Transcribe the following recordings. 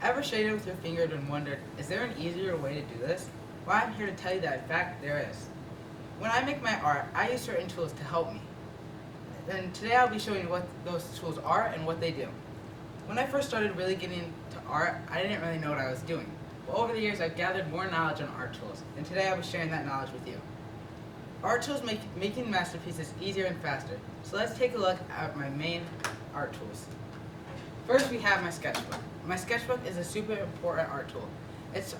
Ever shaded with your finger and wondered, is there an easier way to do this? Well, I'm here to tell you that in fact there is. When I make my art, I use certain tools to help me. And today I'll be showing you what those tools are and what they do. When I first started really getting into art, I didn't really know what I was doing. But over the years, I've gathered more knowledge on art tools, and today I'll be sharing that knowledge with you. Art tools make making masterpieces easier and faster, so let's take a look at my main art tools. First, we have my sketchbook. My sketchbook is a super important art tool.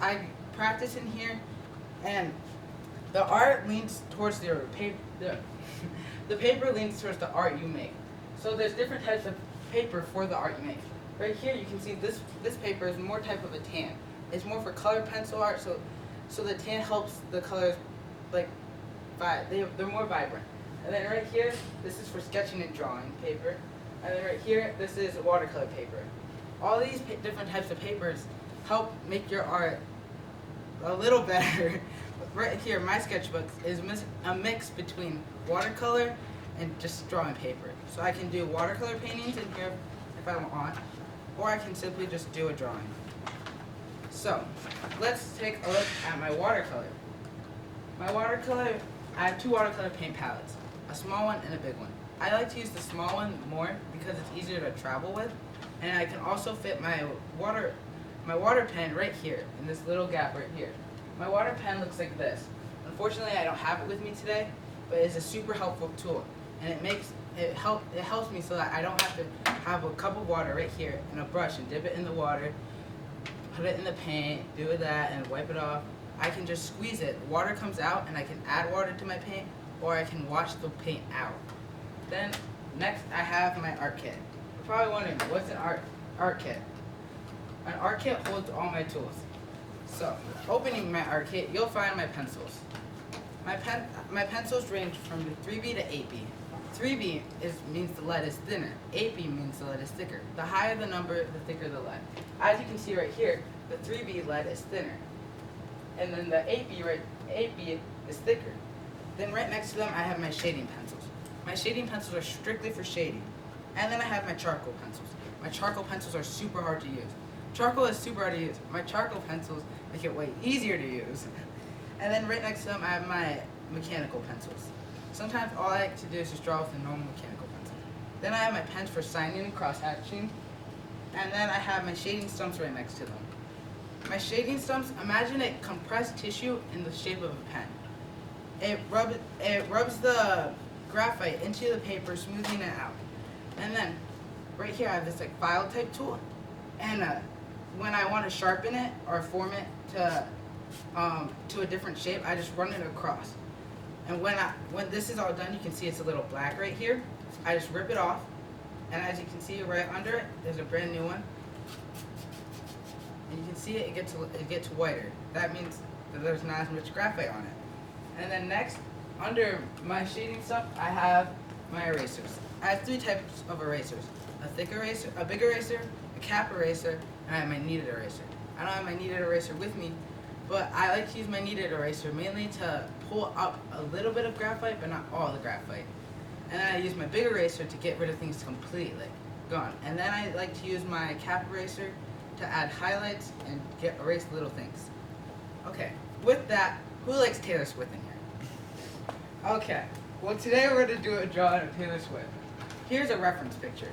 I practice in here, and the art leans towards the paper. The paper leans towards the art you make. So there's different types of paper for the art you make. Right here, you can see this paper is more type of a tan. It's more for colored pencil art, so the tan helps the colors like they're more vibrant. And then right here, this is for sketching and drawing paper. And then right here, this is watercolor paper. All these different types of papers help make your art a little better. Right here, my sketchbook is a mix between watercolor and just drawing paper. So I can do watercolor paintings in here if I want, or I can simply just do a drawing. So, let's take a look at my watercolor. My watercolor, I have two watercolor paint palettes, a small one and a big one. I like to use the small one more because it's easier to travel with, and I can also fit my water pen right here in this little gap right here. My water pen looks like this. Unfortunately, I don't have it with me today, but it's a super helpful tool, and it helps me so that I don't have to have a cup of water right here and a brush and dip it in the water, put it in the paint, do that, and wipe it off. I can just squeeze it. The water comes out, and I can add water to my paint, or I can wash the paint out. Then next, I have my art kit. You're probably wondering, what's an art kit? An art kit holds all my tools. So, opening my art kit, you'll find my pencils. My pencils range from the 3B to 8B. 3B means the lead is thinner. 8B means the lead is thicker. The higher the number, the thicker the lead. As you can see right here, the 3B lead is thinner. And then the 8B is thicker. Then right next to them, I have my shading pencils. My shading pencils are strictly for shading. And then I have my charcoal pencils. My charcoal pencils are super hard to use. Charcoal is super hard to use. My charcoal pencils make it way easier to use. And then right next to them, I have my mechanical pencils. Sometimes all I like to do is just draw with a normal mechanical pencil. Then I have my pens for signing and cross-hatching. And then I have my shading stumps right next to them. My shading stumps, imagine a compressed tissue in the shape of a pen. It rubs the graphite into the paper, smoothing it out. And then right here I have this like file type tool. And when I want to sharpen it or form it to a different shape, I just run it across. And when this is all done, you can see it's a little black right here. I just rip it off, and as you can see right under it, there's a brand new one. And you can see it gets whiter. That means that there's not as much graphite on it. And then next, under my shading stuff, I have my erasers. I have three types of erasers: a thick eraser, a big eraser, a cap eraser, and I have my kneaded eraser. I don't have my kneaded eraser with me, but I like to use my kneaded eraser mainly to pull up a little bit of graphite, but not all the graphite. And then I use my big eraser to get rid of things completely gone. And then I like to use my cap eraser to add highlights and erase little things. Okay, with that, who likes Taylor Swift in here? Okay, well today we're going to do a drawing of Taylor Swift. Here's a reference picture.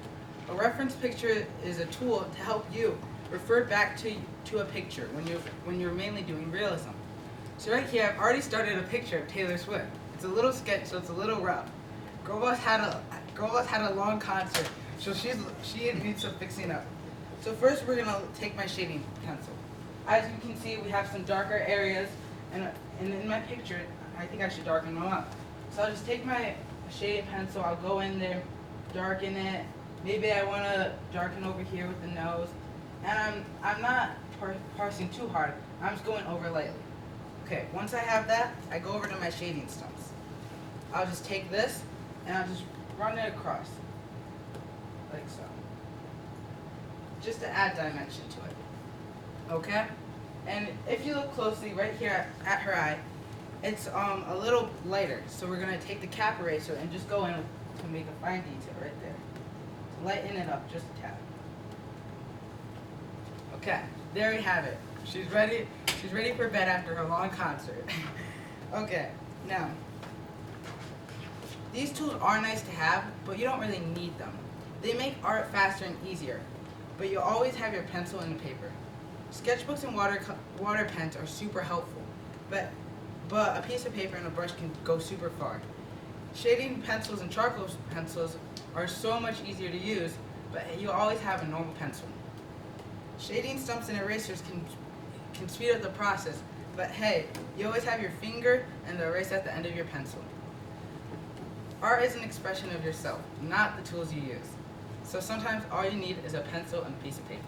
A reference picture is a tool to help you refer back to a picture when you're mainly doing realism. So right here, I've already started a picture of Taylor Swift. It's a little sketch, so it's a little rough. Girl Boss had a long concert, so she needs some fixing up. So first, we're gonna take my shading pencil. As you can see, we have some darker areas, and in my picture, I think I should darken them up. So I'll just take my shading pencil. I'll go in there, darken it. Maybe I want to darken over here with the nose. And I'm not parsing too hard. I'm just going over lightly. Okay, once I have that, I go over to my shading stumps. I'll just take this, and I'll just run it across, like so. Just to add dimension to it. Okay? And if you look closely right here at her eye, it's a little lighter. So we're going to take the cap eraser and just go in to make a fine detail right there. To lighten it up just a tad. Okay, there we have it. She's ready. She's ready for bed after her long concert. Okay, now, these tools are nice to have, but you don't really need them. They make art faster and easier, but you always have your pencil and paper. Sketchbooks and water pens are super helpful, but a piece of paper and a brush can go super far. Shading pencils and charcoal pencils are so much easier to use, but you always have a normal pencil. Shading stumps and erasers can speed up the process, but hey, you always have your finger and the eraser at the end of your pencil. Art is an expression of yourself, not the tools you use. So sometimes all you need is a pencil and a piece of paper.